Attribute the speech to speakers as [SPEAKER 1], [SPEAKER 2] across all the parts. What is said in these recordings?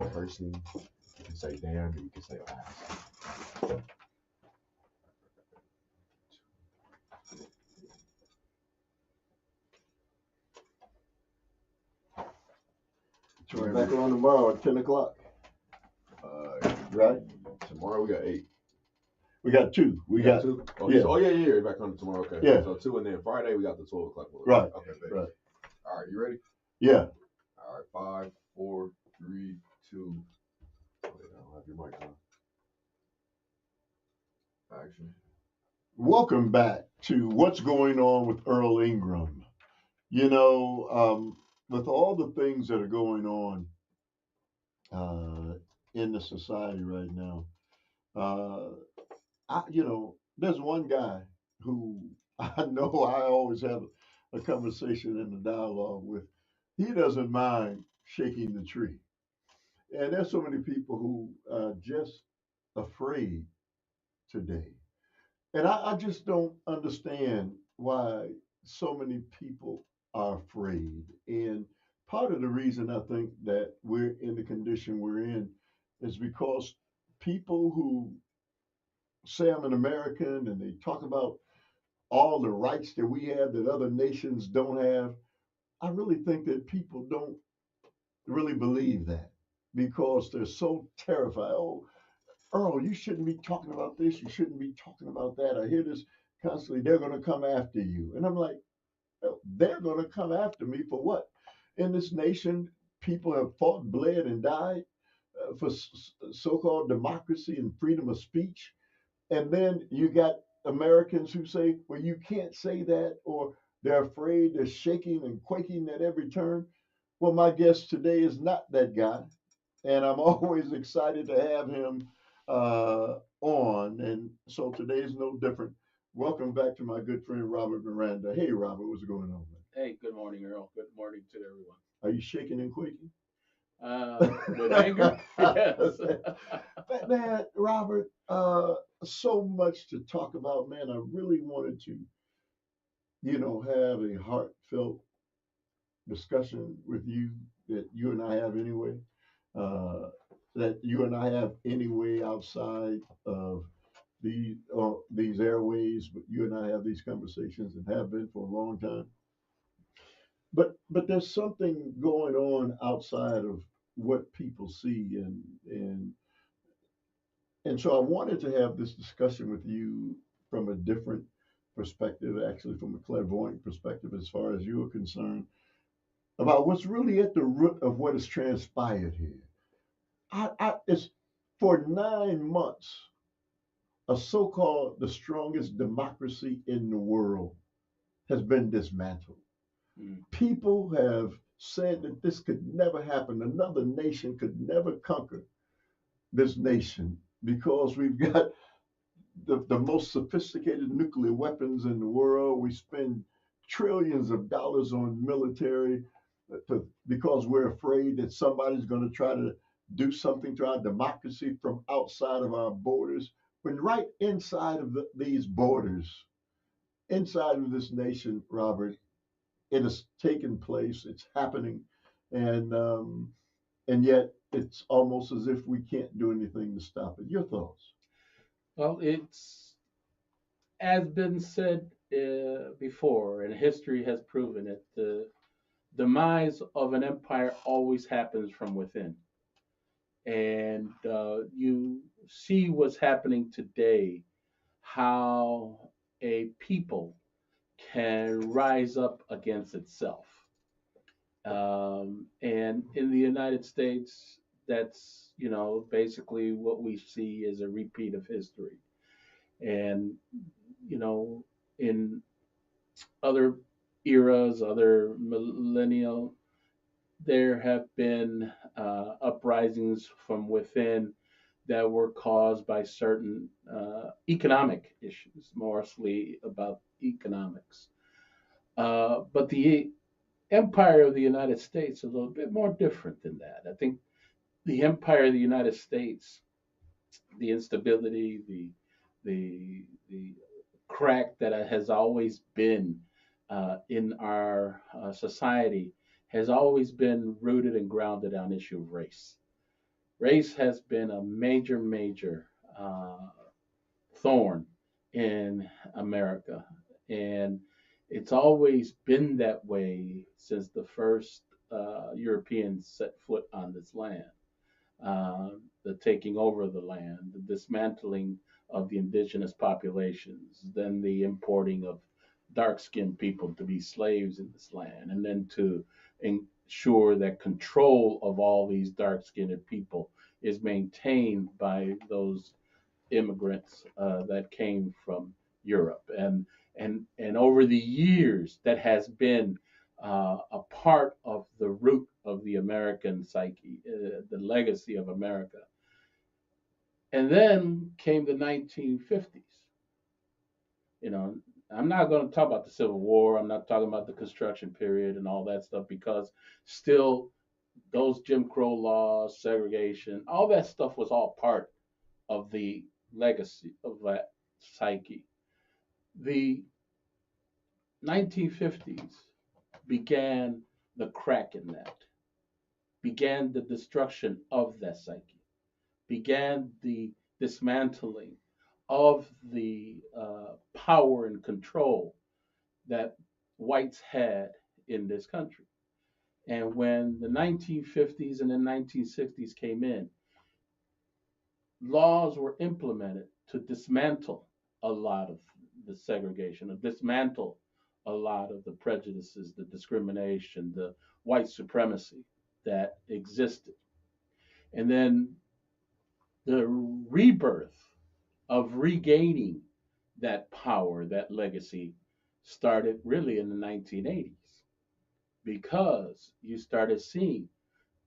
[SPEAKER 1] a person. You can say Dan, or you can say last.
[SPEAKER 2] So we're back on tomorrow at 10 o'clock. Right?
[SPEAKER 1] Tomorrow we got 8.
[SPEAKER 2] We got 2. We got
[SPEAKER 1] 2. Oh
[SPEAKER 2] yeah.
[SPEAKER 1] Yeah. Back on tomorrow. Okay.
[SPEAKER 2] Yeah.
[SPEAKER 1] So 2, and then Friday we got the 12 o'clock one.
[SPEAKER 2] Right.
[SPEAKER 1] Okay.
[SPEAKER 2] Right.
[SPEAKER 1] All right. You ready?
[SPEAKER 2] Yeah.
[SPEAKER 1] All right. 5, 4, 3, 2. I don't have your mic on. Action.
[SPEAKER 2] Welcome back to What's Going On with Earl Ingram. You know, with all the things that are going on in the society right now, there's one guy who I know I always have a conversation and a dialogue with. He doesn't mind shaking the tree. And there's so many people who are just afraid today. And I just don't understand why so many people are afraid. And part of the reason I think that we're in the condition we're in is because people who say I'm an American and they talk about all the rights that we have that other nations don't have, I really think that people don't really believe that because they're so terrified. Oh, Earl, you shouldn't be talking about this. You shouldn't be talking about that. I hear this constantly. They're going to come after you. And I'm like, oh, they're going to come after me for what? In this nation, people have fought, bled, and died for so-called democracy and freedom of speech. And then you got Americans who say, well, you can't say that, or they're afraid, they're shaking and quaking at every turn. Well, my guest today is not that guy. And I'm always excited to have him on. And so today is no different. Welcome back to my good friend, Robert Miranda. Hey, Robert, what's going on, man?
[SPEAKER 3] Hey, good morning, Earl. Good morning to everyone.
[SPEAKER 2] Are you shaking and quaking?
[SPEAKER 3] With anger? Yes.
[SPEAKER 2] But man, Robert, so much to talk about, man. I really wanted to, have a heartfelt discussion with you that you and I have anyway. Uh, that you and I have anyway outside of these airways, but you and I have these conversations and have been for a long time. But there's something going on outside of what people see, and so I wanted to have this discussion with you from a different perspective, actually from a clairvoyant perspective, as far as you are concerned, about what's really at the root of what has transpired here. It's for 9 months, a so-called the strongest democracy in the world has been dismantled. People have said that this could never happen. Another nation could never conquer this nation because we've got the most sophisticated nuclear weapons in the world. We spend trillions of dollars on military because we're afraid that somebody's going to try to do something to our democracy from outside of our borders. When right inside of these borders, inside of this nation, Robert, it has taken place. It's happening, and yet it's almost as if we can't do anything to stop it. Your thoughts?
[SPEAKER 3] Well, it's as been said before, and history has proven it. The demise of an empire always happens from within, and you see what's happening today. How a people can rise up against itself. And in the United States, that's basically what we see is a repeat of history. And you know, in other eras, other millennial, there have been uprisings from within that were caused by certain economic issues, mostly about economics. But the empire of the United States is a little bit more different than that. I think the empire of the United States, the instability, the crack that has always been in our society has always been rooted and grounded on issue of race. Race has been a major, major uh, thorn in America. And it's always been that way since the first Europeans set foot on this land. The taking over of the land, the dismantling of the indigenous populations, then the importing of dark skinned people to be slaves in this land, and then to ensure that control of all these dark skinned people is maintained by those immigrants that came from Europe, and over the years that has been a part of the root of the American psyche, the legacy of America. And then came the 1950s. You know, I'm not going to talk about the Civil War. I'm not talking about the Construction period and all that stuff because still those Jim Crow laws, segregation, all that stuff was all part of the legacy of that psyche. The 1950s began the crack in that, began the destruction of that psyche, began the dismantling of the power and control that whites had in this country. And when the 1950s and the 1960s came in, laws were implemented to dismantle a lot of the segregation, to dismantle a lot of the prejudices, the discrimination, the white supremacy that existed. And then the rebirth of regaining that power, that legacy, started really in the 1980s because you started seeing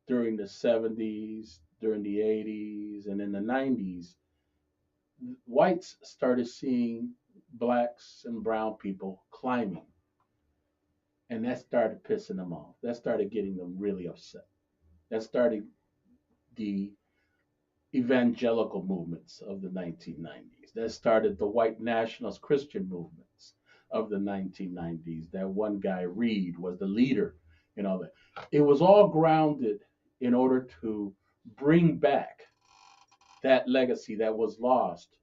[SPEAKER 3] during the 70s, during the 80s, and in the 90s, whites started seeing blacks and brown people climbing. And that started pissing them off. That started getting them really upset. That started the evangelical movements of the 1990s. That started the white nationalist Christian movements of the 1990s. That one guy, Reed, was the leader. You know, it was all grounded in order to bring back that legacy that was lost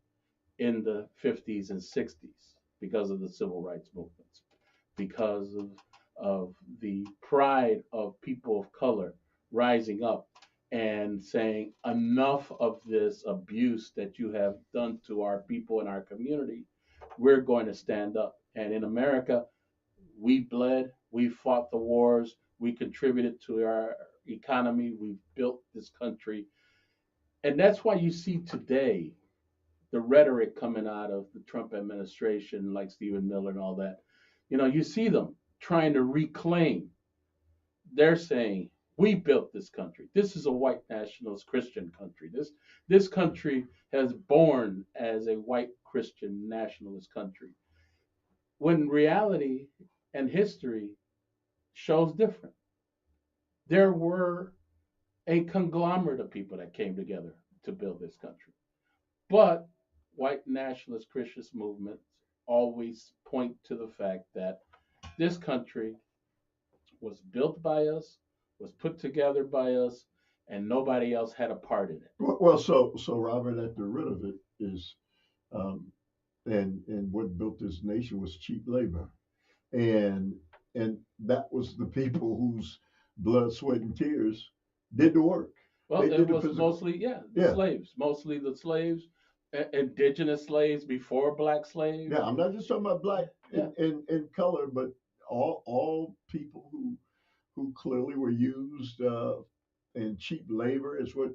[SPEAKER 3] in the 50s and 60s because of the civil rights movements, because of the pride of people of color rising up and saying, enough of this abuse that you have done to our people in our community. We're going to stand up. And in America, we bled, we fought the wars, we contributed to our economy, we've built this country. And that's why you see today the rhetoric coming out of the Trump administration, like Stephen Miller and all that. You know, you see them trying to reclaim. They're saying, we built this country. This is a white nationalist Christian country. This country has born as a white Christian nationalist country. When reality and history shows different. There were a conglomerate of people that came together to build this country. But white nationalist Christian movements always point to the fact that this country was built by us, was put together by us, and nobody else had a part in it.
[SPEAKER 2] Well, so Robert, at the root of it is, um, and what built this nation was cheap labor, and and that was the people whose blood, sweat, and tears did the work.
[SPEAKER 3] Well,
[SPEAKER 2] They
[SPEAKER 3] it
[SPEAKER 2] did the
[SPEAKER 3] was
[SPEAKER 2] physical.
[SPEAKER 3] mostly, yeah, the
[SPEAKER 2] Yeah,
[SPEAKER 3] slaves, mostly the slaves, indigenous slaves before black
[SPEAKER 2] yeah.
[SPEAKER 3] slaves.
[SPEAKER 2] I'm not just talking about black
[SPEAKER 3] Yeah,
[SPEAKER 2] in color, but all people who clearly were used and cheap labor is what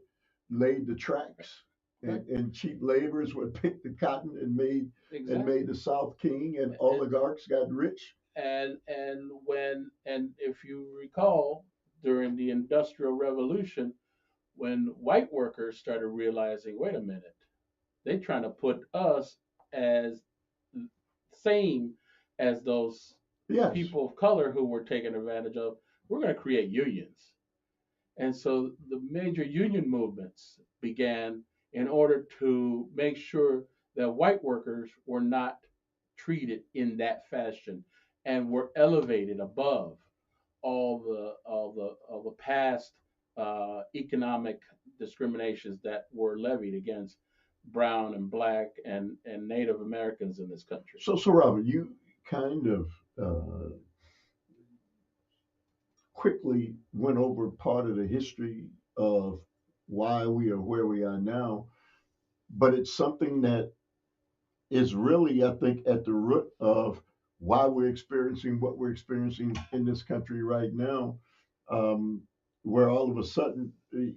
[SPEAKER 2] laid the tracks,
[SPEAKER 3] right,
[SPEAKER 2] and cheap labor is what picked the cotton and made
[SPEAKER 3] exactly.
[SPEAKER 2] the South king, and
[SPEAKER 3] And
[SPEAKER 2] oligarchs got rich.
[SPEAKER 3] and if you recall, during the Industrial Revolution, when white workers started realizing, wait a minute, they are trying to put us as same as those
[SPEAKER 2] Yes,
[SPEAKER 3] people of color who were taken advantage of. We're going to create unions. And so the major union movements began in order to make sure that white workers were not treated in that fashion and were elevated above all the past economic discriminations that were levied against brown and black and Native Americans in this country.
[SPEAKER 2] So Robert, you kind of quickly went over part of the history of why we are where we are now, but it's something that is really, I think, at the root of why we're experiencing what we're experiencing in this country right now, um, where all of a sudden the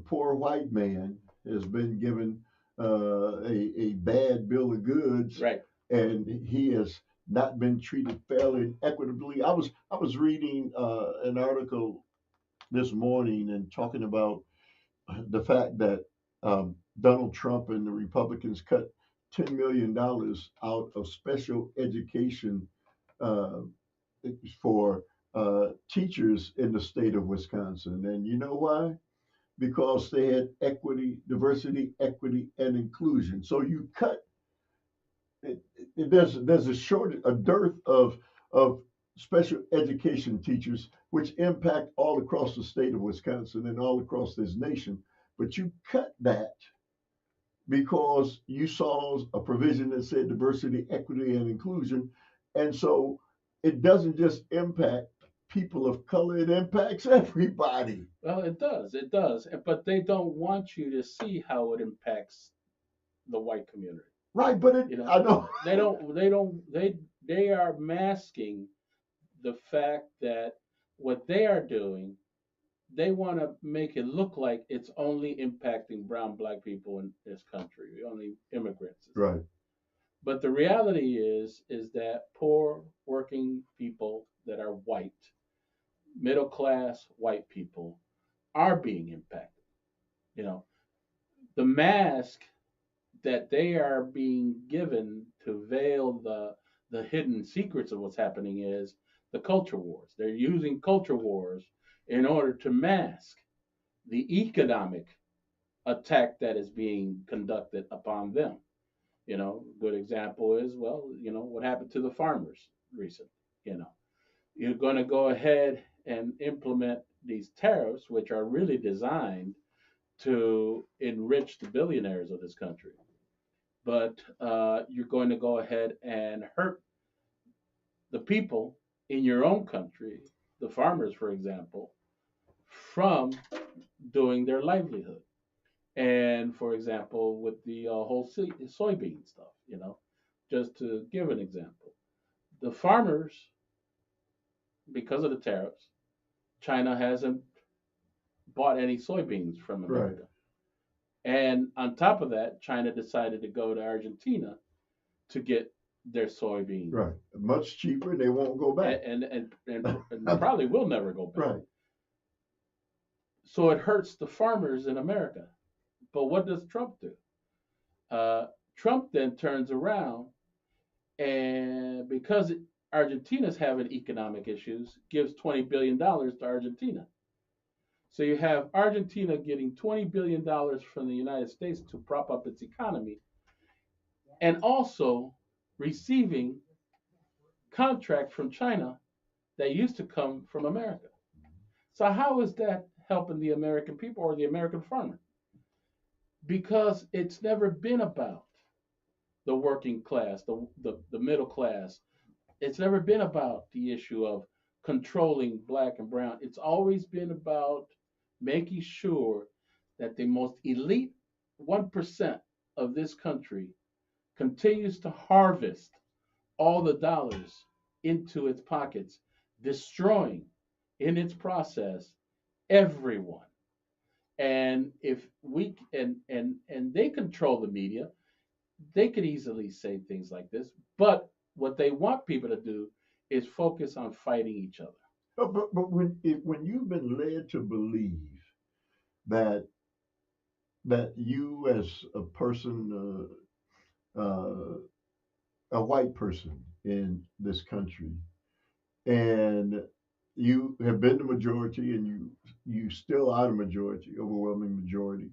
[SPEAKER 2] poor white man has been given a bad bill of goods,
[SPEAKER 3] Right.
[SPEAKER 2] and he has not been treated fairly and equitably. I was reading an article this morning and talking about the fact that Donald Trump and the Republicans cut $10 million out of special education uh, for teachers in the state of Wisconsin. And you know why? Because they had equity, diversity, equity, and inclusion. So you cut. There's a dearth of special education teachers, which impact all across the state of Wisconsin and all across this nation. But you cut that because you saw a provision that said diversity, equity, and inclusion, and so it doesn't just impact people of color; it impacts everybody.
[SPEAKER 3] Well, it does, but they don't want you to see how it impacts the white community.
[SPEAKER 2] Right, but
[SPEAKER 3] You know,
[SPEAKER 2] I know.
[SPEAKER 3] they are masking the fact that what they are doing, they want to make it look like it's only impacting brown black people in this country, only immigrants.
[SPEAKER 2] Right,
[SPEAKER 3] But the reality is that poor working people that are white, middle class white people are being impacted. You know, the mask that they are being given to veil the hidden secrets of what's happening is the culture wars. They're using culture wars in order to mask the economic attack that is being conducted upon them. Good example is, well, what happened to the farmers recently. You know, you're going to go ahead and implement these tariffs, which are really designed to enrich the billionaires of this country. But you're going to go ahead and hurt the people in your own country, the farmers, for example, from doing their livelihood. And for example, with the whole soybean stuff, just to give an example, the farmers, because of the tariffs, China hasn't bought any soybeans from
[SPEAKER 2] right,
[SPEAKER 3] America. And on top of that, China decided to go to Argentina to get their soybeans.
[SPEAKER 2] right. Much cheaper, and they won't go back.
[SPEAKER 3] And probably will never go back.
[SPEAKER 2] Right,
[SPEAKER 3] So it hurts the farmers in America. But what does Trump do? Trump then turns around and because Argentina's having economic issues, gives $20 billion to Argentina. So you have Argentina getting $20 billion from the United States to prop up its economy, and also receiving contract from China that used to come from America. So how is that helping the American people or the American farmer? Because it's never been about the working class, the middle class. It's never been about the issue of controlling black and brown. It's always been about making sure that the most elite 1% of this country continues to harvest all the dollars into its pockets, destroying in its process everyone. And if we and they control the media, they could easily say things like this, but what they want people to do is focus on fighting each other.
[SPEAKER 2] but when you've been led to believe that you as a person, a white person in this country, and you have been the majority, and you still are the majority, overwhelming majority,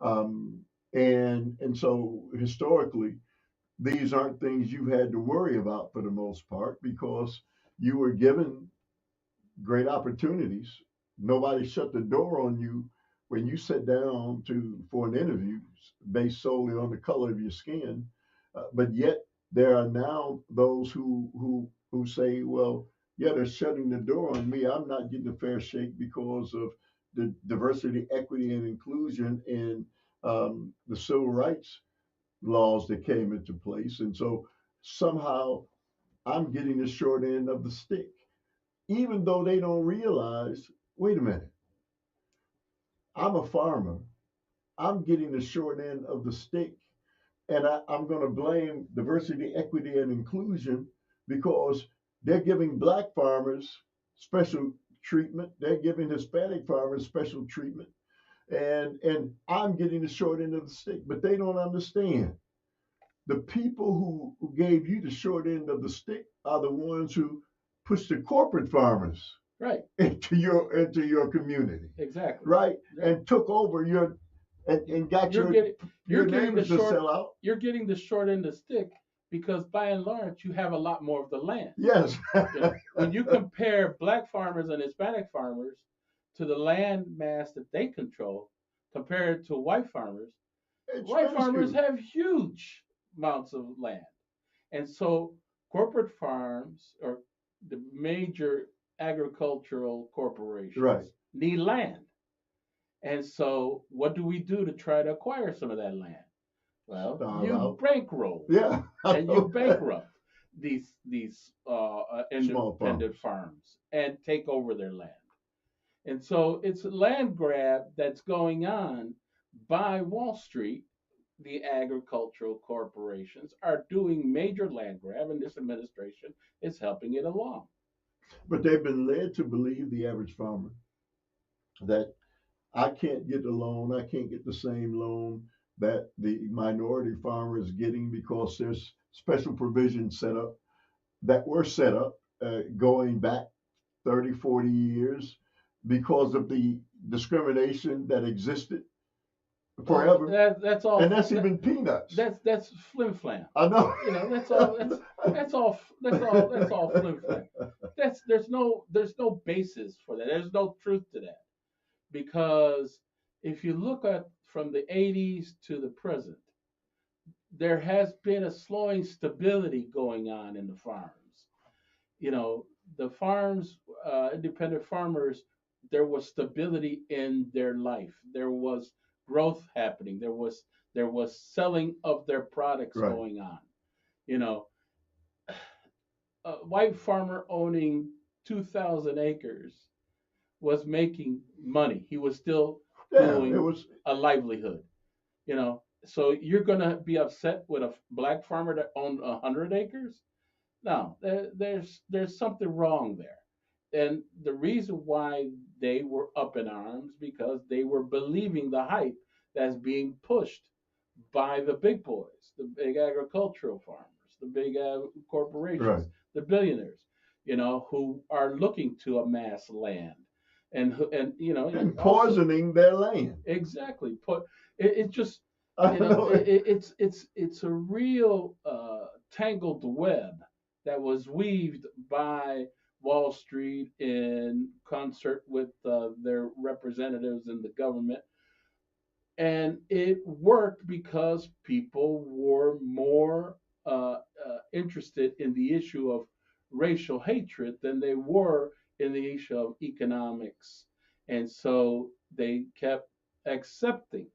[SPEAKER 2] um, and so historically, these aren't things you've had to worry about for the most part because you were given great opportunities Nobody shut the door on you when you sit down to for an interview based solely on the color of your skin. But yet there are now those who say, well, yeah, they're shutting the door on me. I'm not getting a fair shake because of the diversity, equity, and inclusion in the civil rights laws that came into place. And so somehow I'm getting the short end of the stick, even though they don't realize, wait a minute, I'm a farmer. I'm getting the short end of the stick. And I'm going to blame diversity, equity, and inclusion because they're giving black farmers special treatment. They're giving Hispanic farmers special treatment. And I'm getting the short end of the stick. But they don't understand. The people who gave you the short end of the stick are the ones who pushed the corporate farmers
[SPEAKER 3] Right.
[SPEAKER 2] into your community,
[SPEAKER 3] Exactly.
[SPEAKER 2] right?
[SPEAKER 3] Yeah.
[SPEAKER 2] And took over and got
[SPEAKER 3] You're getting
[SPEAKER 2] your
[SPEAKER 3] you're getting the
[SPEAKER 2] neighbors to
[SPEAKER 3] short
[SPEAKER 2] sell out.
[SPEAKER 3] you're getting the short end of the stick because by and large you have a lot more of the land.
[SPEAKER 2] Yes.
[SPEAKER 3] You know, when you compare black farmers and Hispanic farmers to the land mass that they control, compared to white farmers,
[SPEAKER 2] It's
[SPEAKER 3] white farmers
[SPEAKER 2] minuscule.
[SPEAKER 3] have huge amounts of land. And so corporate farms or the major agricultural corporations
[SPEAKER 2] Right.
[SPEAKER 3] need land. And so what do we do to try to acquire some of that land? Well,
[SPEAKER 2] Starve
[SPEAKER 3] you
[SPEAKER 2] out.
[SPEAKER 3] bankroll
[SPEAKER 2] Yeah.
[SPEAKER 3] and you bankrupt these
[SPEAKER 2] Small
[SPEAKER 3] independent
[SPEAKER 2] farmers.
[SPEAKER 3] farms and take over their land. And so it's a land grab that's going on by Wall Street. The agricultural corporations are doing major land grab, and this administration is helping it along.
[SPEAKER 2] But they've been led to believe, the average farmer, that I can't get the loan, I can't get the same loan that the minority farmer is getting because there's special provisions that were set up going back 30, 40 years because of the discrimination that existed
[SPEAKER 3] Well,
[SPEAKER 2] forever.
[SPEAKER 3] that's all.
[SPEAKER 2] And that's even peanuts.
[SPEAKER 3] That's flim flam.
[SPEAKER 2] I know.
[SPEAKER 3] You know, that's all. That's all flim flam. There's no basis for that. There's no truth to that because if you look at from the 80s to the present, there has been a slowing stability going on in the farms. You know, the farms, independent farmers, there was stability in their life. There was growth happening. There was selling of their products
[SPEAKER 2] Right.
[SPEAKER 3] going on. You know, a white farmer owning 2,000 acres was making money. He was still
[SPEAKER 2] Yeah, it
[SPEAKER 3] doing
[SPEAKER 2] was.
[SPEAKER 3] a livelihood. You know, so you're gonna be upset with a black farmer that owned 100 acres? No, there's something wrong there. And the reason why they were up in arms because they were believing the hype that's being pushed by the big boys, the big agricultural farmers, the big
[SPEAKER 2] Right.
[SPEAKER 3] corporations, the billionaires, who are looking to amass land, and
[SPEAKER 2] And
[SPEAKER 3] also
[SPEAKER 2] poisoning their land.
[SPEAKER 3] exactly put it just
[SPEAKER 2] I know it.
[SPEAKER 3] it's a real tangled web that was weaved by Wall Street in concert with their representatives in the government. And it worked because people were more interested in the issue of racial hatred than they were in the issue of economics. And so they kept accepting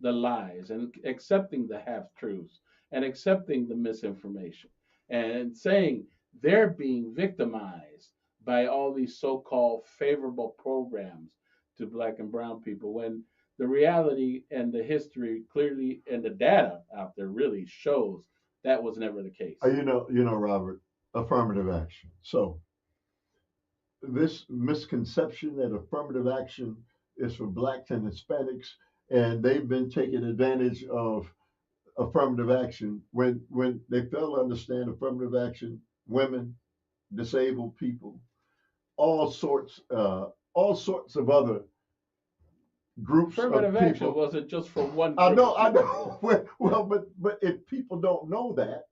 [SPEAKER 3] the lies and accepting the half truths and accepting the misinformation and saying they're being victimized by all these so-called favorable programs to black and brown people when the reality and the history clearly and the data out there really shows that was never the case.
[SPEAKER 2] Robert, affirmative action. So this misconception that affirmative action is for blacks and Hispanics, and they've been taking advantage of affirmative action when they fail to understand affirmative action, women, disabled people, all sorts of other groups of
[SPEAKER 3] Affirmative action
[SPEAKER 2] people.
[SPEAKER 3] wasn't just for one
[SPEAKER 2] I
[SPEAKER 3] group
[SPEAKER 2] know,
[SPEAKER 3] of
[SPEAKER 2] I
[SPEAKER 3] people.
[SPEAKER 2] know. Well, but if people don't know that,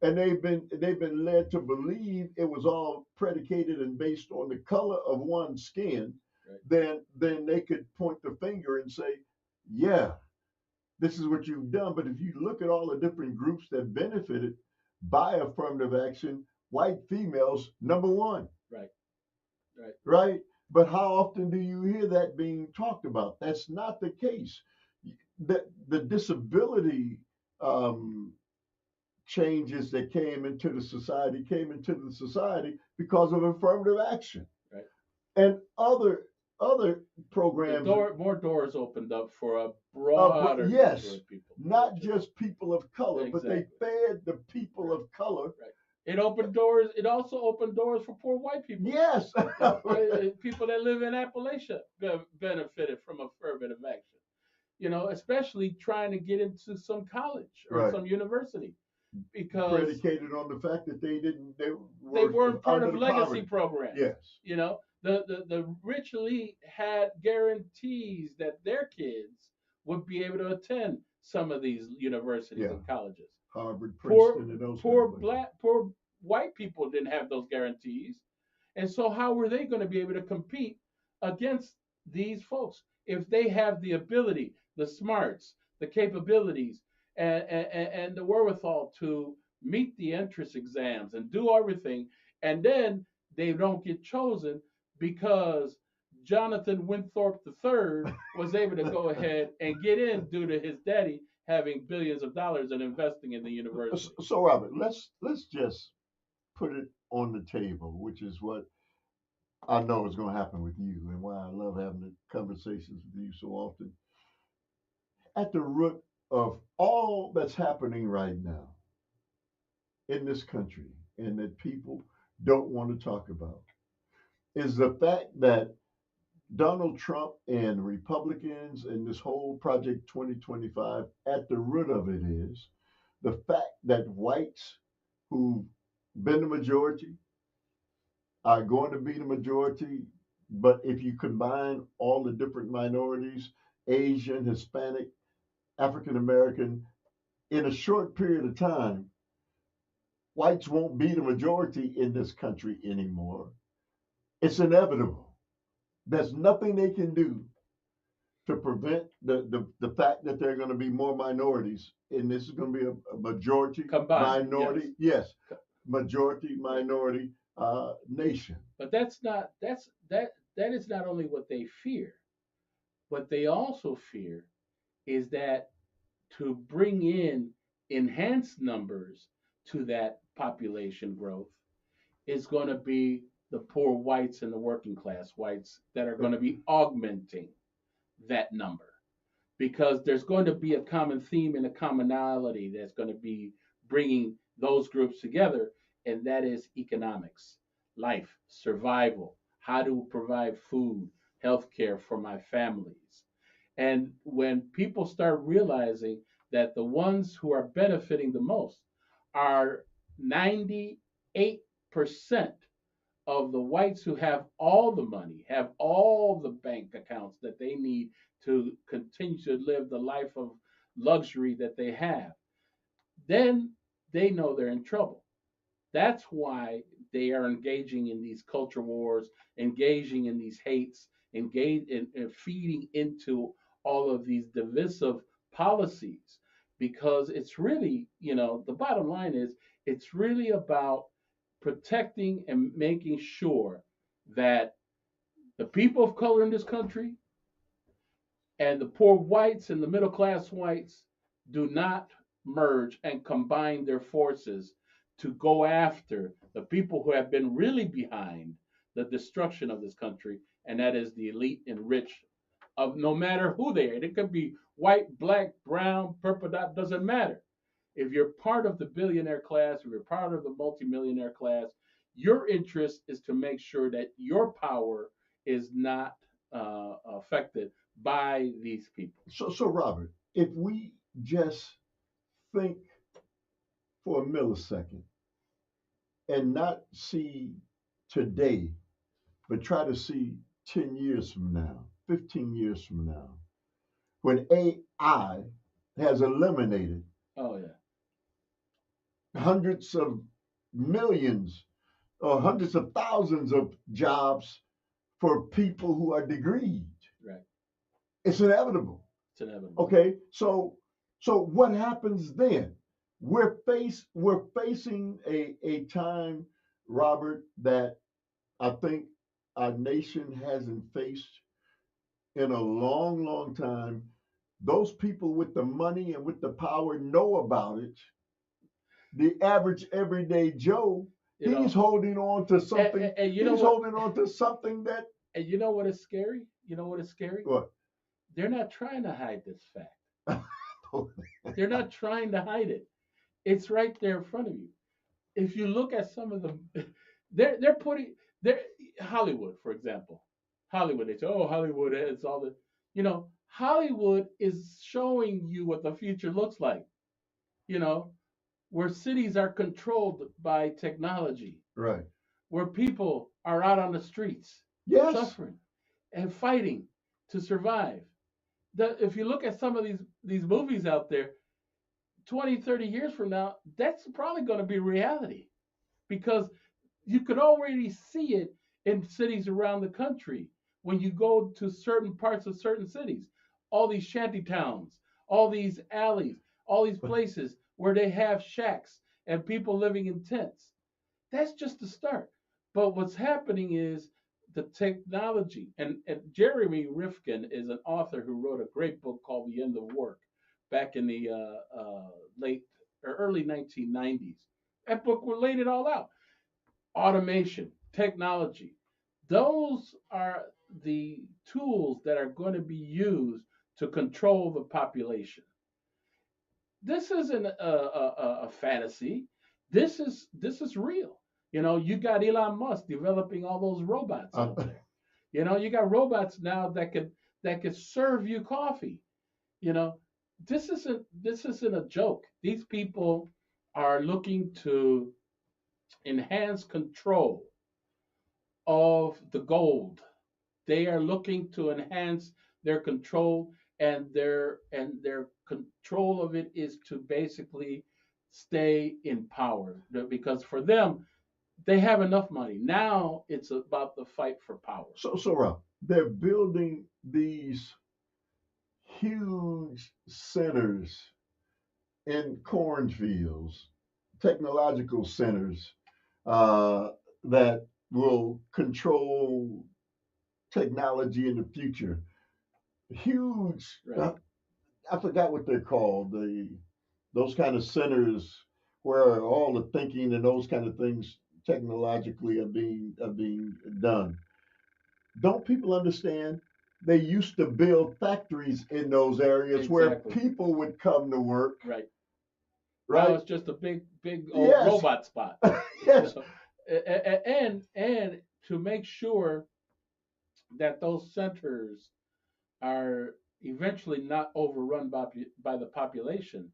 [SPEAKER 2] and they've been led to believe it was all predicated and based on the color of one's skin,
[SPEAKER 3] right,
[SPEAKER 2] then they could point the finger and say, yeah, this is what you've done. But if you look at all the different groups that benefited by affirmative action, white females, number one,
[SPEAKER 3] right, right.
[SPEAKER 2] right? But how often do you hear that being talked about? That's not the case. The disability um, changes that came into the society because of affirmative action
[SPEAKER 3] Right.
[SPEAKER 2] and other programs.
[SPEAKER 3] More doors opened up for a broader number
[SPEAKER 2] Yes,
[SPEAKER 3] of people,
[SPEAKER 2] not just people of color, but they
[SPEAKER 3] exactly
[SPEAKER 2] fed the people of color.
[SPEAKER 3] right. It opened doors. It also opened doors for poor white people.
[SPEAKER 2] Yes.
[SPEAKER 3] People that live in Appalachia benefited from affirmative action. Especially trying to get into some college or
[SPEAKER 2] Right.
[SPEAKER 3] some university because
[SPEAKER 2] Predicated on the fact that they
[SPEAKER 3] they
[SPEAKER 2] were
[SPEAKER 3] weren't part
[SPEAKER 2] under
[SPEAKER 3] of
[SPEAKER 2] the
[SPEAKER 3] legacy
[SPEAKER 2] poverty.
[SPEAKER 3] programs.
[SPEAKER 2] Yes.
[SPEAKER 3] The rich elite had guarantees that their kids would be able to attend some of these universities
[SPEAKER 2] Yeah.
[SPEAKER 3] and colleges.
[SPEAKER 2] Harvard,
[SPEAKER 3] Poor
[SPEAKER 2] Princeton, and those kind
[SPEAKER 3] poor
[SPEAKER 2] of places.
[SPEAKER 3] poor white people didn't have those guarantees, and so how were they going to be able to compete against these folks if they have the ability, the smarts, the capabilities, and the wherewithal to meet the entrance exams and do everything, and then they don't get chosen because Jonathan Winthrop III was able to go ahead and get in due to his daddy having billions of dollars and investing in the university.
[SPEAKER 2] So Robert, let's just put it on the table, which is what I know is going to happen with you, and why I love having the conversations with you so often. At the root of all that's happening right now in this country, and that people don't want to talk about, is the fact that Donald Trump and Republicans and this whole Project 2025, at the root of it is the fact that whites who've been the majority are going to be the majority. But if you combine all the different minorities, Asian, Hispanic, African American, in a short period of time, whites won't be the majority in this country anymore. It's inevitable. There's nothing they can do to prevent the fact that there are going to be more minorities, and this is going to be a majority
[SPEAKER 3] Combined,
[SPEAKER 2] minority, yes,
[SPEAKER 3] yes.
[SPEAKER 2] majority minority nation.
[SPEAKER 3] But that is not only what they fear. What they also fear is that to bring in enhanced numbers to that population growth is going to be the poor whites and the working class whites that are going to be augmenting that number because there's going to be a common theme and a commonality that's going to be bringing those groups together, and that is economics, life, survival, how to provide food, health care for my families. And when people start realizing that the ones who are benefiting the most are 98% of the whites who have all the money, have all the bank accounts that they need to continue to live the life of luxury that they have, then they know they're in trouble. That's why they are engaging in these culture wars, engaging in these hates, engage in feeding into all of these divisive policies. Because it's really, the bottom line is it's really about protecting and making sure that the people of color in this country and the poor whites and the middle class whites do not merge and combine their forces to go after the people who have been really behind the destruction of this country, and that is the elite and rich of no matter who they are. It could be white, black, brown, purple dot, doesn't matter. If you're part of the billionaire class, if you're part of the multimillionaire class, your interest is to make sure that your power is not affected by these people.
[SPEAKER 2] So Robert, if we just think for a millisecond and not see today, but try to see 10 years from now, 15 years from now, when AI has eliminated
[SPEAKER 3] Oh yeah,
[SPEAKER 2] hundreds of millions or hundreds of thousands of jobs for people who are degreed.
[SPEAKER 3] Right.
[SPEAKER 2] It's inevitable.
[SPEAKER 3] It's inevitable.
[SPEAKER 2] Okay, so what happens then? We're facing a time, Robert, that I think our nation hasn't faced in a long, long time. Those people with the money and with the power know about it. The average everyday Joe,
[SPEAKER 3] You know,
[SPEAKER 2] he's holding on to something.
[SPEAKER 3] and you know
[SPEAKER 2] He's
[SPEAKER 3] what?
[SPEAKER 2] holding on to something that
[SPEAKER 3] And you know what is scary? You know what is scary?
[SPEAKER 2] what?
[SPEAKER 3] They're not trying to hide this fact. They're not trying to hide it. It's right there in front of you. If you look at some of them, they're putting they're Hollywood, for example. Hollywood, they say, oh, Hollywood is all the Hollywood is showing you what the future looks like, you know, where cities are controlled by technology,
[SPEAKER 2] Right.
[SPEAKER 3] where people are out on the streets
[SPEAKER 2] Yes.
[SPEAKER 3] suffering and fighting to survive. If you look at some of these movies out there, 20, 30 years from now, that's probably going to be reality because you could already see it in cities around the country when you go to certain parts of certain cities. All these shanty towns, all these alleys, all these places where they have shacks and people living in tents. That's just the start. But what's happening is the technology, and Jeremy Rifkin is an author who wrote a great book called The End of Work back in the late or early 1990s. That book laid it all out. Automation, technology, those are the tools that are going to be used to control the population. This isn't a fantasy. This is real. You got Elon Musk developing all those robots out there. You got robots now that could serve you coffee. You know, this isn't a joke. These people are looking to enhance control of the gold. They are looking to enhance their control, and their control of it is to basically stay in power because for them they have enough money. Now it's about the fight for power.
[SPEAKER 2] So Rob, they're building these huge centers in cornfields, technological centers uh, that will control technology in the future. Huge.
[SPEAKER 3] Right.
[SPEAKER 2] I forgot what they're called. Those kind of centers where all the thinking and those kind of things technologically are being done. Don't people understand? They used to build factories in those areas where
[SPEAKER 3] Exactly.
[SPEAKER 2] people would come to work,
[SPEAKER 3] Right. Now
[SPEAKER 2] right?
[SPEAKER 3] it's just a big old
[SPEAKER 2] Yes.
[SPEAKER 3] robot spot.
[SPEAKER 2] Yes.
[SPEAKER 3] So, and to make sure that those centers are eventually not overrun by the population.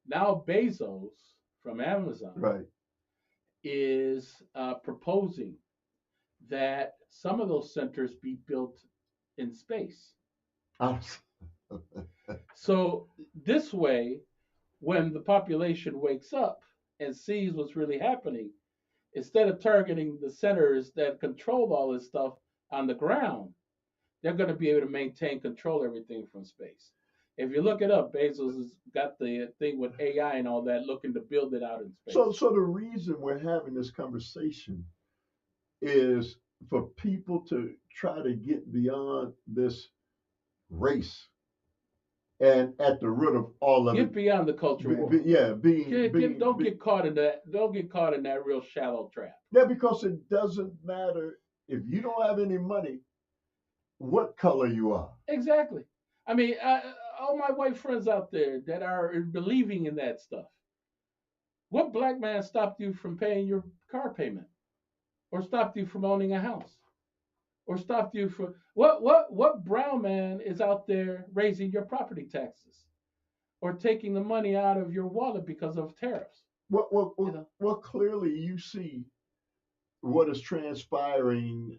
[SPEAKER 3] Now Bezos from Amazon
[SPEAKER 2] Right.
[SPEAKER 3] is proposing that some of those centers be built in space. So this way, when the population wakes up and sees what's really happening, instead of targeting the centers that control all this stuff on the ground, they're going to be able to maintain control everything from space. If you look it up, Bezos has got the thing with AI and all that, looking to build it out in space.
[SPEAKER 2] So the reason we're having this conversation is for people to try to get beyond this race and at the root of all of
[SPEAKER 3] Get
[SPEAKER 2] it.
[SPEAKER 3] beyond the culture war.
[SPEAKER 2] Yeah,
[SPEAKER 3] Don't get caught in that. Don't get caught in that real shallow trap.
[SPEAKER 2] Yeah, because it doesn't matter if you don't have any money, what color you are.
[SPEAKER 3] Exactly. I mean, all my white friends out there that are believing in that stuff. What black man stopped you from paying your car payment, or stopped you from owning a house, or stopped you from what brown man is out there raising your property taxes, or taking the money out of your wallet because of tariffs?
[SPEAKER 2] Well, clearly you see what is transpiring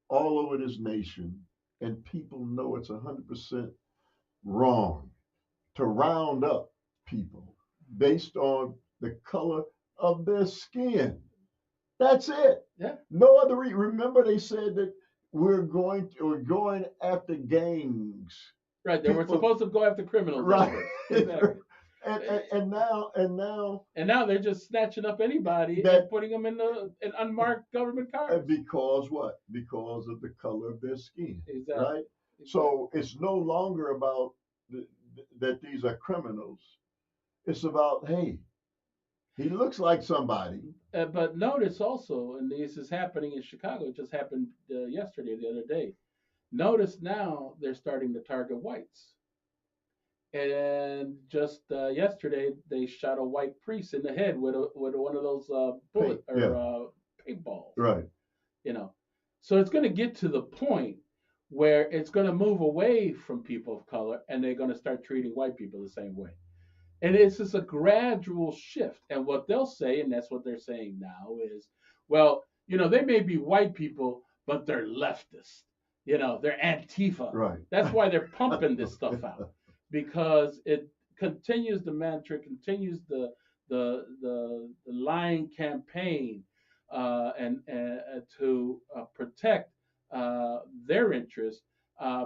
[SPEAKER 2] all over this nation, and people know it's 100% wrong to round up people based on the color of their skin. That's it.
[SPEAKER 3] Yeah.
[SPEAKER 2] No other reason. Remember, they said that we're going after gangs.
[SPEAKER 3] Right. They were
[SPEAKER 2] People,
[SPEAKER 3] supposed to go after criminals at
[SPEAKER 2] right?
[SPEAKER 3] first. Exactly.
[SPEAKER 2] And now
[SPEAKER 3] And now they're just snatching up anybody
[SPEAKER 2] that
[SPEAKER 3] and putting them in unmarked government cars.
[SPEAKER 2] because what? Because of the color of their skin,
[SPEAKER 3] Exactly.
[SPEAKER 2] right?
[SPEAKER 3] Exactly.
[SPEAKER 2] So it's no longer about that these are criminals. It's about, hey, he looks like somebody.
[SPEAKER 3] But notice also, and this is happening in Chicago. It just happened yesterday, the other day. Notice now they're starting to target whites. And just yesterday, they shot a white priest in the head with one of those bullet or
[SPEAKER 2] Yeah,
[SPEAKER 3] paintballs.
[SPEAKER 2] right.
[SPEAKER 3] You know, so it's going to get to the point where it's going to move away from people of color, and they're going to start treating white people the same way. And it's just a gradual shift. And what they'll say, and that's what they're saying now, is, well, they may be white people, but they're leftist. They're Antifa.
[SPEAKER 2] Right.
[SPEAKER 3] That's why they're pumping this stuff out, because it continues the mantra, continues the lying campaign, and to protect their interests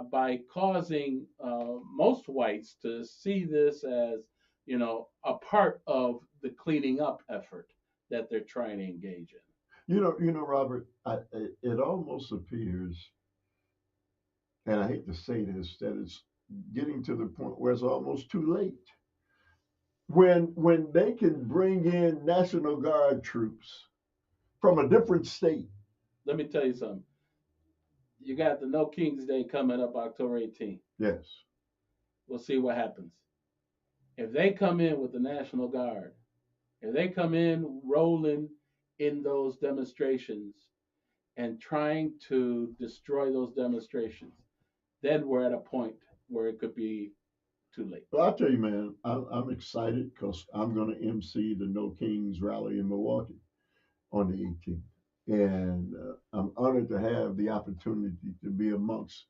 [SPEAKER 3] by causing most whites to see this as a part of the cleaning up effort that they're trying to engage in.
[SPEAKER 2] Robert, it almost appears, and I hate to say this, that it's getting to the point where it's almost too late. When they can bring in National Guard troops from a different state.
[SPEAKER 3] Let me tell you something. You got the No Kings Day coming up October 18th.
[SPEAKER 2] Yes.
[SPEAKER 3] We'll see what happens. If they come in with the National Guard, if they come in rolling in those demonstrations and trying to destroy those demonstrations, then we're at a point where it could be too late.
[SPEAKER 2] Well, I'll tell you, man, I'm excited because I'm going to MC the No Kings rally in Milwaukee on the 18th. And I'm honored to have the opportunity to be amongst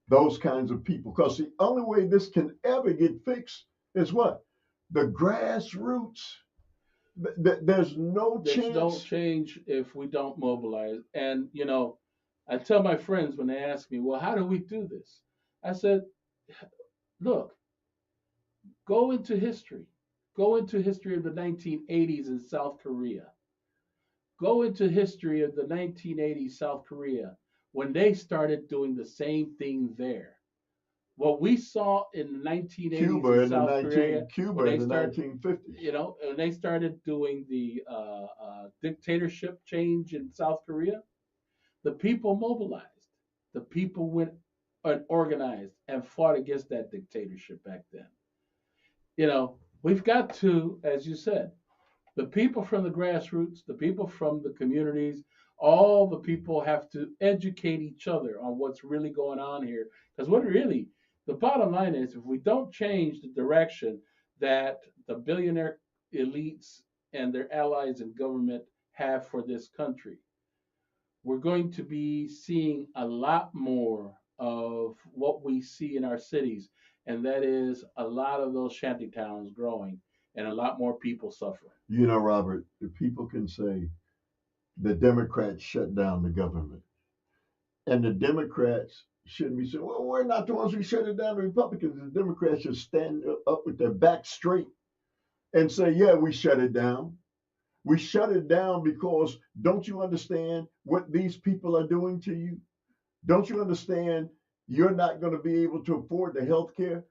[SPEAKER 2] those kinds of people. Because the only way this can ever get fixed is what? The grassroots. There's no
[SPEAKER 3] This don't
[SPEAKER 2] chance.
[SPEAKER 3] change if we don't mobilize. And I tell my friends when they ask me, "Well, how do we do this?" I said, "Look, go into history. Go into history of the 1980s in South Korea. Go into history of the 1980s South Korea when they started doing the same thing there. What we saw in the 1980s in South Korea
[SPEAKER 2] Cuba
[SPEAKER 3] when
[SPEAKER 2] in
[SPEAKER 3] they
[SPEAKER 2] the
[SPEAKER 3] started,
[SPEAKER 2] 1950s.
[SPEAKER 3] when they started doing the dictatorship change in South Korea, the people mobilized. The people went and organized and fought against that dictatorship back then. We've got to, as you said, the people from the grassroots, the people from the communities, all the people have to educate each other on what's really going on here. Because the bottom line is, if we don't change the direction that the billionaire elites and their allies in government have for this country, we're going to be seeing a lot more of what we see in our cities, and that is a lot of those shanty towns growing and a lot more people suffering.
[SPEAKER 2] Robert, the people can say the Democrats shut down the government. And the Democrats shouldn't be saying, well, we're not the ones who shut it down. The Republicans, the Democrats should stand up with their back straight and say, yeah, we shut it down. We shut it down because don't you understand what these people are doing to you? Don't you understand you're not going to be able to afford the health care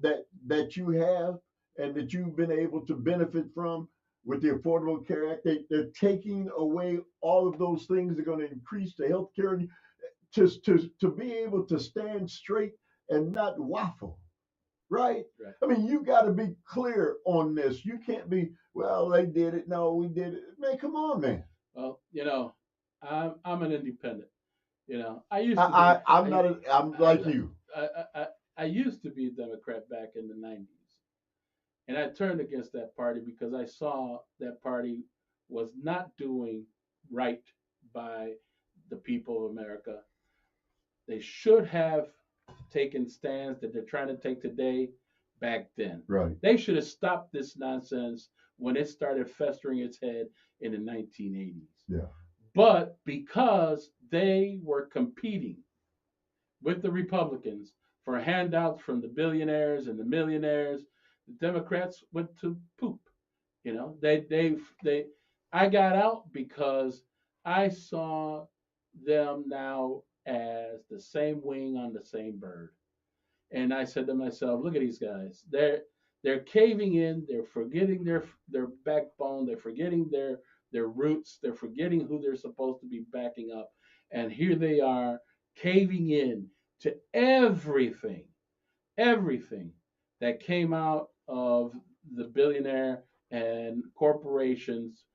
[SPEAKER 2] that you have and that you've been able to benefit from with the Affordable Care Act? They're taking away all of those things. They're going to increase the health care to be able to stand straight and not waffle, right?
[SPEAKER 3] Right.
[SPEAKER 2] I mean, you got to be clear on this. You can't be, well, they did it. No, we did it. Man, come on, man.
[SPEAKER 3] Well, I'm an independent. I used to be.
[SPEAKER 2] I'm like you.
[SPEAKER 3] I used to be a Democrat back in the 90s, and I turned against that party because I saw that party was not doing right by the people of America. They should have taken stands that they're trying to take today back then.
[SPEAKER 2] Right.
[SPEAKER 3] They should have stopped this nonsense when it started festering its head in the 1980s.
[SPEAKER 2] Yeah.
[SPEAKER 3] But because they were competing with the Republicans for handouts from the billionaires and the millionaires, the Democrats went to poop. You know, they. I got out because I saw them now as the same wing on the same bird, and I said to myself, "Look at these guys. They're caving in. They're forgetting their backbone. They're forgetting their roots. They're forgetting who they're supposed to be backing up, and here they are caving in to everything that came out of the billionaire and corporations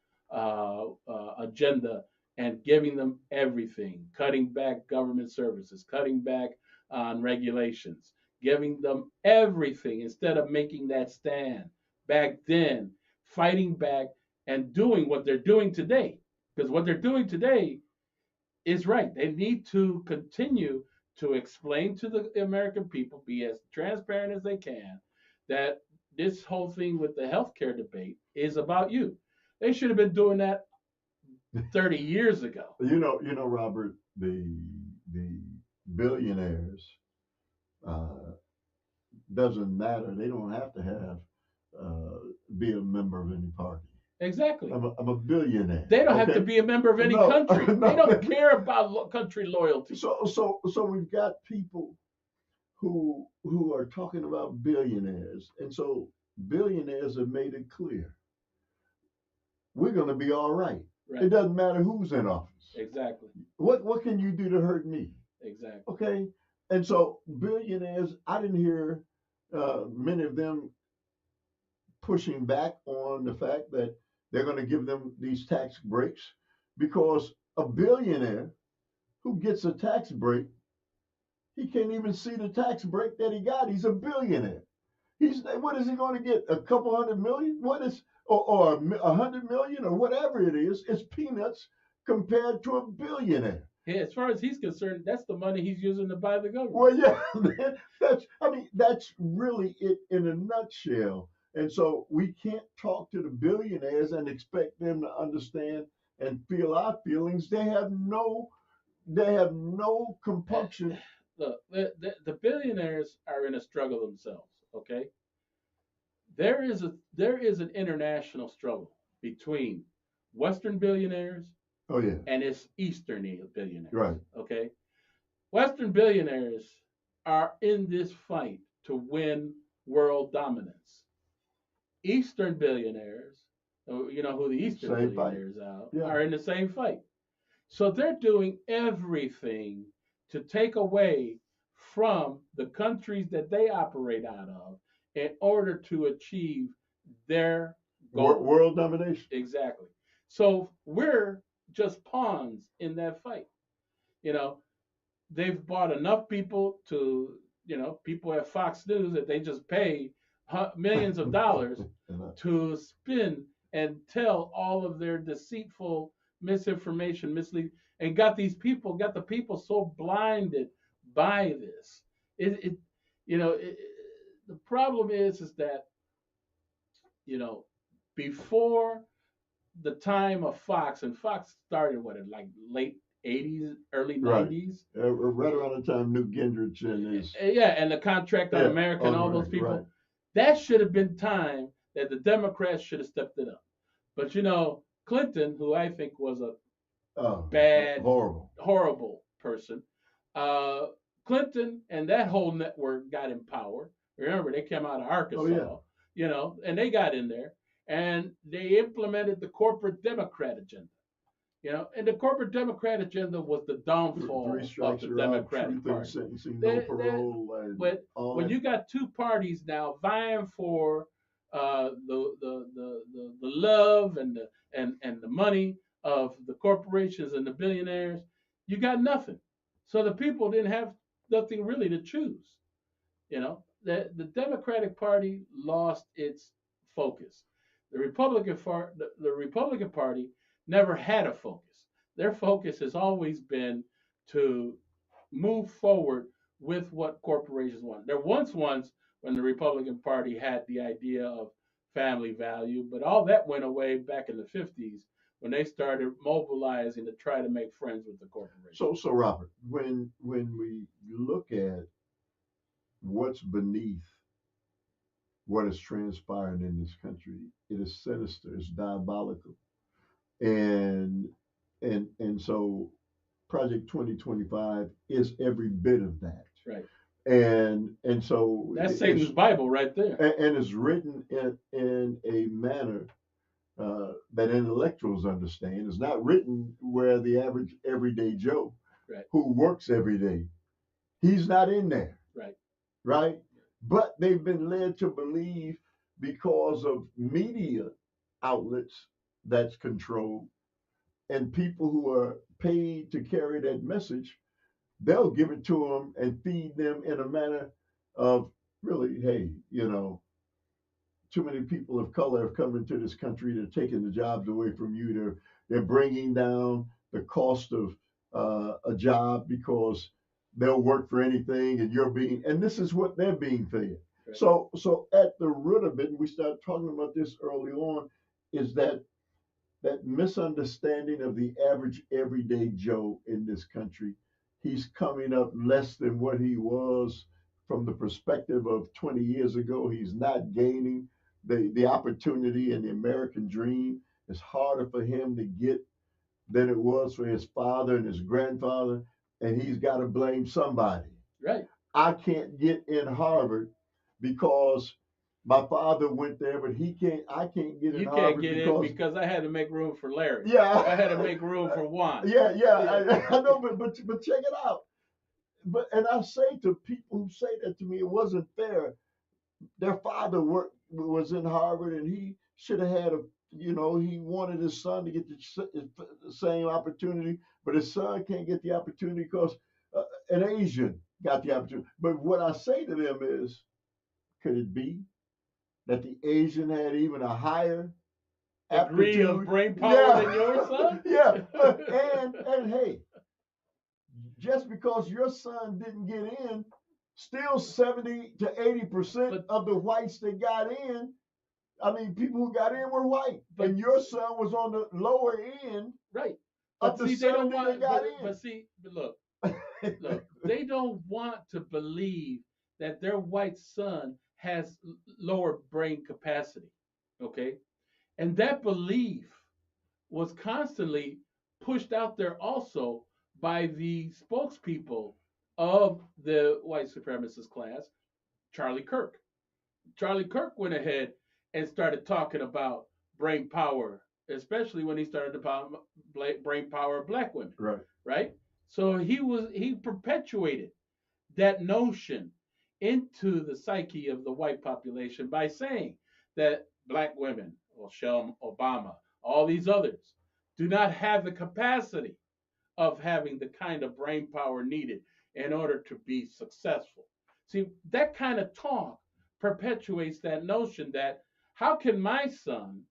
[SPEAKER 3] agenda and giving them everything, cutting back government services, cutting back on regulations, giving them everything instead of making that stand back then, fighting back and doing what they're doing today. Because what they're doing today is right. They need to continue to explain to the American people, be as transparent as they can, that this whole thing with the healthcare debate is about you. They should have been doing that 30 years ago.
[SPEAKER 2] Robert, the billionaires uh, doesn't matter. They don't have to have uh, be a member of any party.
[SPEAKER 3] Exactly.
[SPEAKER 2] I'm a billionaire.
[SPEAKER 3] They don't have to
[SPEAKER 2] Okay.
[SPEAKER 3] be a member of any
[SPEAKER 2] No,
[SPEAKER 3] country. They
[SPEAKER 2] no.
[SPEAKER 3] don't care about country loyalty.
[SPEAKER 2] So we've got people who are talking about billionaires, and so billionaires have made it clear we're going to be all right.
[SPEAKER 3] Right.
[SPEAKER 2] It doesn't matter who's in office.
[SPEAKER 3] Exactly.
[SPEAKER 2] What can you do to hurt me?
[SPEAKER 3] Exactly.
[SPEAKER 2] Okay, and so billionaires, I didn't hear many of them pushing back on the fact that they're going to give them these tax breaks because a billionaire who gets a tax break, he can't even see the tax break that he got. He's a billionaire. He's what is he going to get? A couple hundred million? What is or 100 million or whatever it is? It's peanuts compared to a billionaire.
[SPEAKER 3] Yeah, as far as he's concerned, that's the money he's using to buy the government.
[SPEAKER 2] Well, yeah, that's really it in a nutshell. And so we can't talk to the billionaires and expect them to understand and feel our feelings. They have no compunction.
[SPEAKER 3] Look, the billionaires are in a struggle themselves. Okay, there is an international struggle between Western billionaires
[SPEAKER 2] Oh yeah,
[SPEAKER 3] and its Eastern billionaires.
[SPEAKER 2] right.
[SPEAKER 3] Okay, Western billionaires are in this fight to win world dominance. Eastern billionaires, you know who the Eastern
[SPEAKER 2] Same fight.
[SPEAKER 3] billionaires are,
[SPEAKER 2] Yeah.
[SPEAKER 3] are in the same fight. So they're doing everything to take away from the countries that they operate out of in order to achieve their goal.
[SPEAKER 2] World domination.
[SPEAKER 3] Exactly. So we're just pawns in that fight. You know, they've bought enough people to, people at Fox News that they just pay millions of dollars to spin and tell all of their deceitful misinformation, mislead, and got the people so blinded by this. It you know, it, the problem is that you know before the time of Fox, and Fox started what in like late '80s, early
[SPEAKER 2] Right.
[SPEAKER 3] '90s.
[SPEAKER 2] Right around the time Newt Gingrich and his
[SPEAKER 3] Yeah, and the contract on
[SPEAKER 2] yeah,
[SPEAKER 3] America and all those
[SPEAKER 2] right,
[SPEAKER 3] people.
[SPEAKER 2] right.
[SPEAKER 3] That should have been time that the Democrats should have stepped it up. But Clinton, who I think was a bad, horrible person, Clinton and that whole network got in power. Remember, they came out of Arkansas, and they got in there and they implemented the corporate Democrat agenda. And the corporate Democrat agenda was the downfall of the Democratic Party.
[SPEAKER 2] Sentencing, no parole,
[SPEAKER 3] but when you got two parties now vying for the love and the money of the corporations and the billionaires, you got nothing. So the people didn't have nothing really to choose. The Democratic Party lost its focus. The Republican Party never had a focus. Their focus has always been to move forward with what corporations want. There once when the Republican Party had the idea of family value, but all that went away back in the 50s when they started mobilizing to try to make friends with the corporation.
[SPEAKER 2] So Robert, when we look at what's beneath what has transpired in this country, it is sinister, it's diabolical, and so Project 2025 is every bit of that.
[SPEAKER 3] Right.
[SPEAKER 2] And so
[SPEAKER 3] That's Satan's Bible right there.
[SPEAKER 2] And it's written in a manner that intellectuals understand. It's not written where the average everyday Joe
[SPEAKER 3] Right.
[SPEAKER 2] who works every day, he's not in there.
[SPEAKER 3] Right.
[SPEAKER 2] Right? But they've been led to believe because of media outlets that's controlled and people who are paid to carry that message, they'll give it to them and feed them in a manner of really, hey, too many people of color have come into this country. They're taking the jobs away from you. They're bringing down the cost of a job because they'll work for anything, and and this is what they're being fed. Right. So at the root of it, and we started talking about this early on, is that misunderstanding of the average everyday Joe in this country. He's coming up less than what he was from the perspective of 20 years ago. He's not gaining the opportunity and the American dream. It's harder for him to get than it was for his father and his grandfather, and he's got to blame somebody.
[SPEAKER 3] Right.
[SPEAKER 2] I can't get in Harvard because my father went there, but I can't get in Harvard. You
[SPEAKER 3] can't get in because I had to make room for Larry.
[SPEAKER 2] Yeah.
[SPEAKER 3] I had to make room for Juan.
[SPEAKER 2] Yeah. I know, but check it out. And I say to people who say that to me, it wasn't fair. Their father was in Harvard, and he should have had he wanted his son to get the same opportunity, but his son can't get the opportunity because an Asian got the opportunity. But what I say to them is, could it be that the Asian had even a higher
[SPEAKER 3] degree of brain power than your son?
[SPEAKER 2] Yeah. And hey, just because your son didn't get in, still 70 to 80% of the whites that got in, I mean, people who got in were white, and your son was on the lower end,
[SPEAKER 3] right?
[SPEAKER 2] Of the 70 that got in.
[SPEAKER 3] But see, look, they don't want to believe that their white son has lower brain capacity, okay? And that belief was constantly pushed out there also by the spokespeople of the white supremacist class, Charlie Kirk. Charlie Kirk went ahead and started talking about brain power, especially when he started about brain power of black women.
[SPEAKER 2] Right.
[SPEAKER 3] Right. So he perpetuated that notion into the psyche of the white population by saying that black women, Michelle Obama, all these others, do not have the capacity of having the kind of brain power needed in order to be successful. See, that kind of talk perpetuates that notion that how can my son,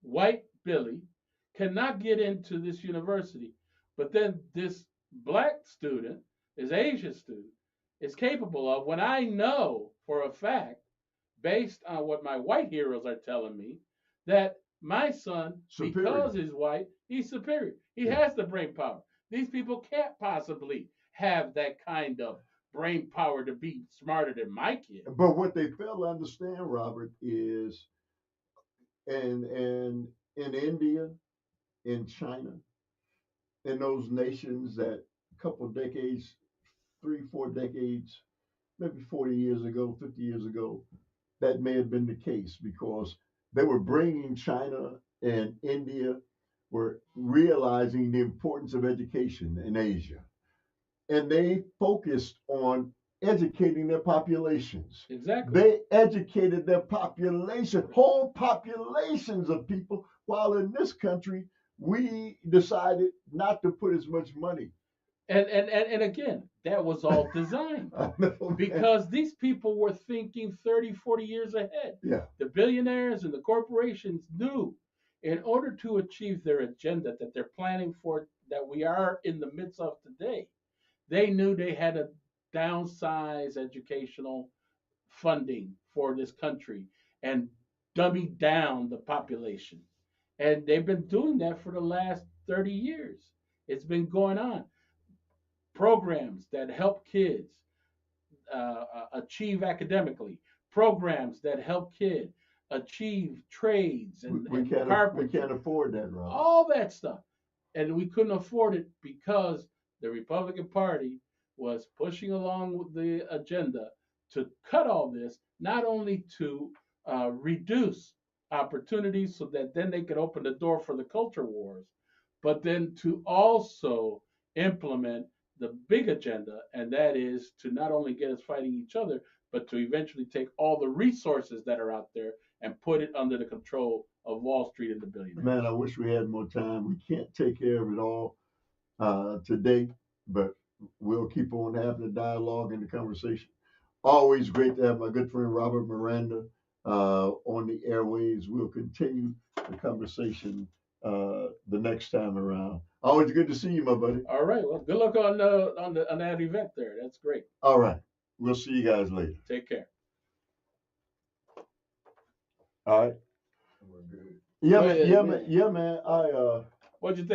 [SPEAKER 3] white Billy, cannot get into this university, but then this black student, this Asian student, is capable of, when I know for a fact, based on what my white heroes are telling me, that my son, superior. Because he's white, he's superior. He has the brain power. These people can't possibly have that kind of brain power to be smarter than my kid.
[SPEAKER 2] But what they fail to understand, Robert, is in India, in China, in those nations that a couple of decades, 3, 4 decades, maybe 40 years ago, 50 years ago, that may have been the case because they were bringing China and India were realizing the importance of education in Asia. And they focused on educating their populations.
[SPEAKER 3] Exactly.
[SPEAKER 2] They educated their population, whole populations of people, while in this country, we decided not to put as much money.
[SPEAKER 3] And again, that was all designed because these people were thinking 30, 40 years ahead.
[SPEAKER 2] Yeah.
[SPEAKER 3] The billionaires and the corporations knew in order to achieve their agenda that they're planning for, that we are in the midst of today, they knew they had to downsize educational funding for this country and dummy down the population. And they've been doing that for the last 30 years. It's been going on. Programs that help kids achieve academically, programs that help kids achieve trades and
[SPEAKER 2] We
[SPEAKER 3] carpentry,
[SPEAKER 2] can't afford that, Rob.
[SPEAKER 3] all that stuff. And we couldn't afford it because the Republican Party was pushing along with the agenda to cut all this, not only to reduce opportunities so that then they could open the door for the culture wars, but then to also implement the big agenda, and that is to not only get us fighting each other, but to eventually take all the resources that are out there and put it under the control of Wall Street and the billionaires.
[SPEAKER 2] Man, I wish we had more time. We can't take care of it all today, but we'll keep on having the dialogue and the conversation. Always great to have my good friend Robert Miranda on the airways. We'll continue the conversation the next time around. Always good to see you, my buddy.
[SPEAKER 3] All right. Well, good luck on that event there. That's great.
[SPEAKER 2] All right. We'll see you guys later.
[SPEAKER 3] Take care.
[SPEAKER 2] All right.
[SPEAKER 1] We're good.
[SPEAKER 2] Yeah,
[SPEAKER 3] Go
[SPEAKER 2] man.
[SPEAKER 3] ahead,
[SPEAKER 2] Yeah,
[SPEAKER 3] man.
[SPEAKER 2] man. Yeah, man.
[SPEAKER 3] What'd you think?